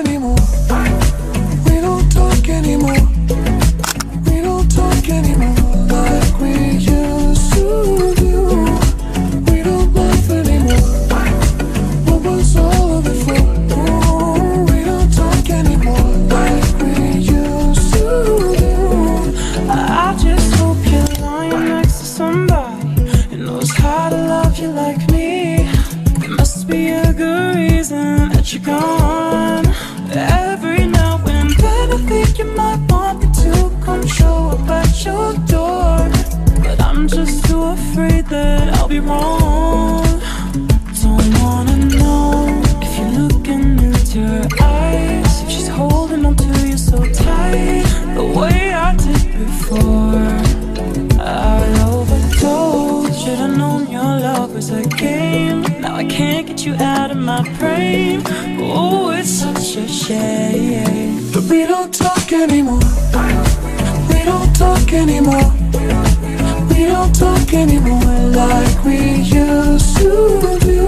anymore. We don't talk anymore. We don't talk anymore like we used to do. We don't laugh anymore. What was all of it for? Ooh, we don't talk anymore like we used to do. I just hope you're lying next to somebody who knows how to love you like me. There must be a good reason that you're gone. Every now and then I think you might want me to come show up at your door, but I'm just too afraid that I'll be wrong. Don't wanna know if you're looking into her eyes, if she's holding on to you so tight, the way I did before. I overdosed. Should've known your love was a game. Now I can't get you out of my brain. Oh, it's such a shame that we don't talk anymore. We don't talk anymore. We don't talk anymore like we used to do.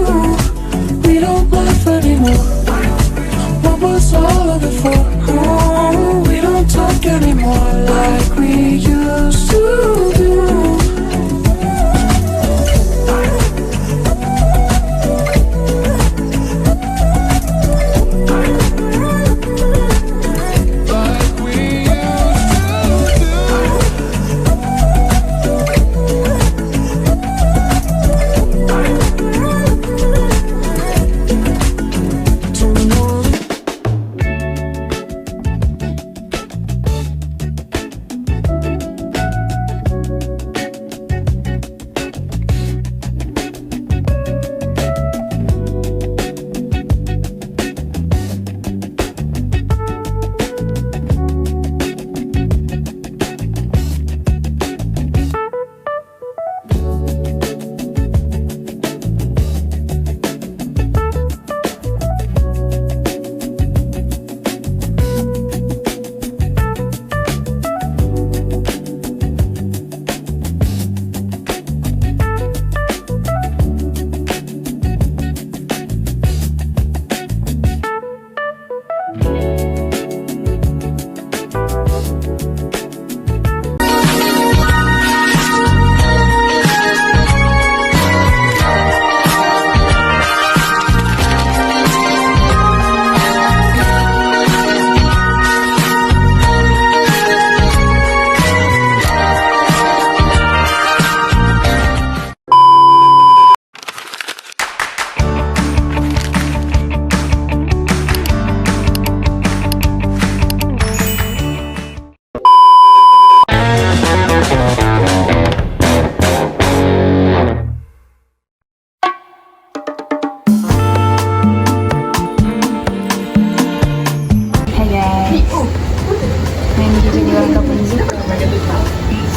We don't laugh anymore. What was all of it for? Oh, we don't talk anymore like we used to do.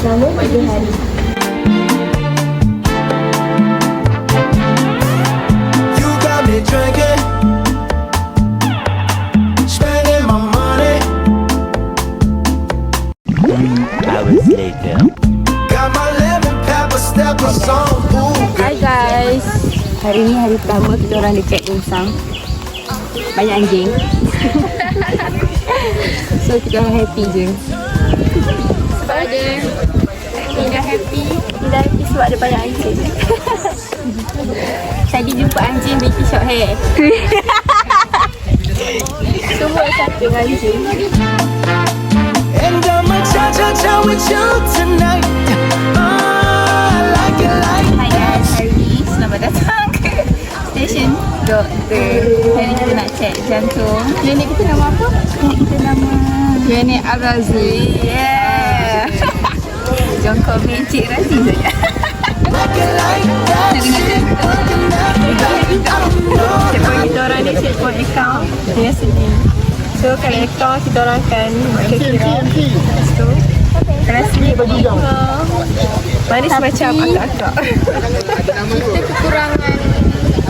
Selama 3 hari. You got me drinking, spending my money. 3 hours later. Got my lemon pepper steppers on. Ooh, Hai guys. Hari ni hari pertama kita orang dekat Insang. Banyak anjing. So kita orang happy je. Sebab ada Tidak happy sebab ada banyak anjing. Tadi jumpa anjing Becky short hair. Semua satu anjing. and I'ma cha-cha-cha with you tonight. I like it like Hai guys, hari ni selamat datang ke stesen doktor. Hari ni kita nak check jantung. Klinik kita nama apa? Klinik kita nama Klinik Al-Razi. Yeah. Jom komen Cik Razi saja. like it like that. Checkpoint kita orang ni checkpoint account biasanya. So kalau account kita orang akan kira. Lepas tu kalau sini bagi manis macam akak-akak. Kita kekurangan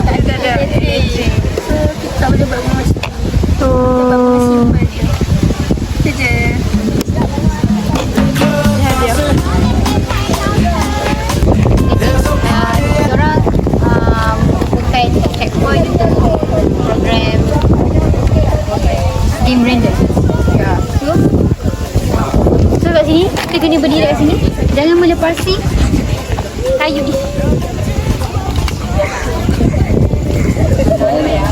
tak ada aging. So kita tak boleh buat macam tu. Kita bangun simpan je. Itu je. Orang bukan checkpoint untuk program game render. Ya. So kat sini, kita kena berdiri kat sini. Jangan melepasi kayu ni.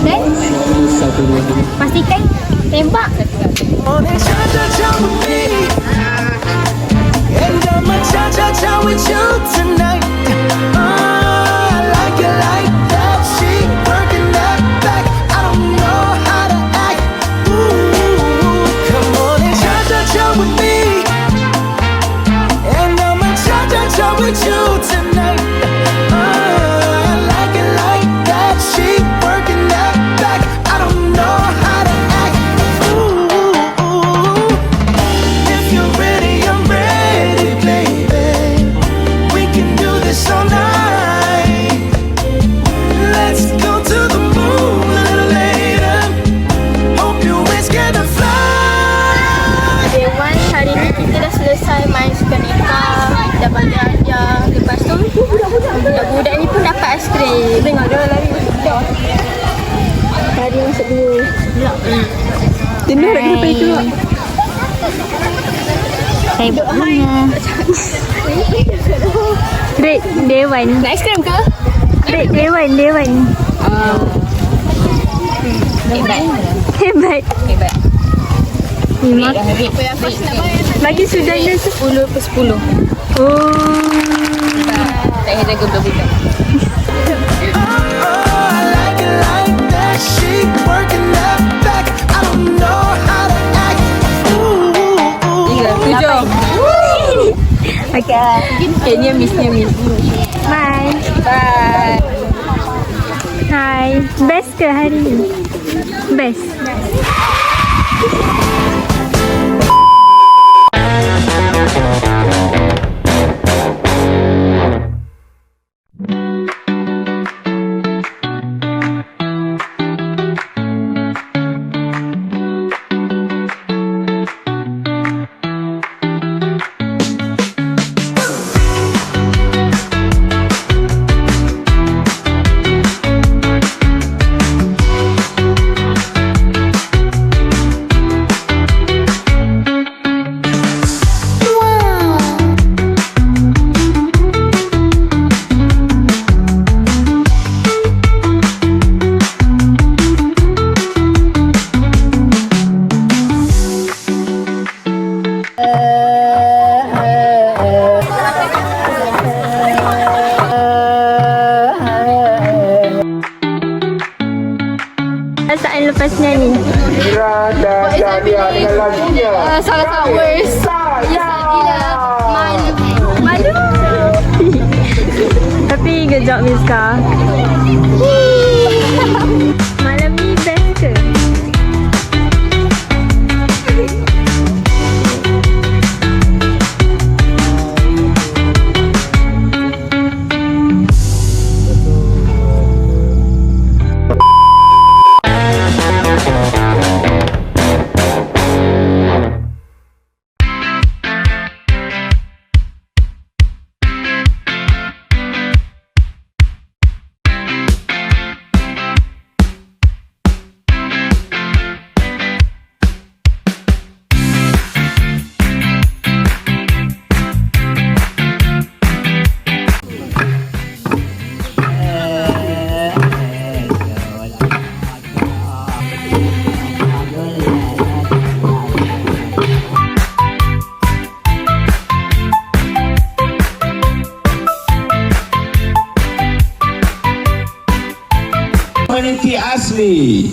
Dan pastikan tembak. On a cha-cha-cha with me, and I'm a cha-cha-cha with you tonight. I like it like that. She working that back. I don't know how to act. Ooh, come on and cha-cha-cha with me, and I'm a cha-cha-cha with you tonight. I like it like that. She working that back. I don't know how to act. Ooh, if you're ready, I'm ready, baby. We can do this all night. Let's go to the moon a little later. Hope you ain't scared to fly. Day 1 hari ni kita dah selesai main sukaneka, dah belajar. Lepas tu budak-budak ni pun dapat aiskrim. Tengok dia lari masuk. Lari masuk dulu. Jenuh nak kena pergi keluar. Saya buat mana? Rate day 1. Nak aiskrim ke? Rate day 1, day 1. Hebat. Bagi sudah dah 10/10. Oh. Tak payah jaga budak-budak. Oh, I like it like that. She working that back. I don't know how to act. Ooh, 7. Okay, near miss. Bye. Bye. Hai. Best ke hari ni? Best. Perasaan lepas nyanyi. Sangat worst. Menyesal gila. Malu. Tapi good job Miska. Malam ni best ke? Komuniti asli.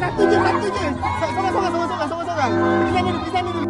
satu je. Sorang. Pergi sana dulu.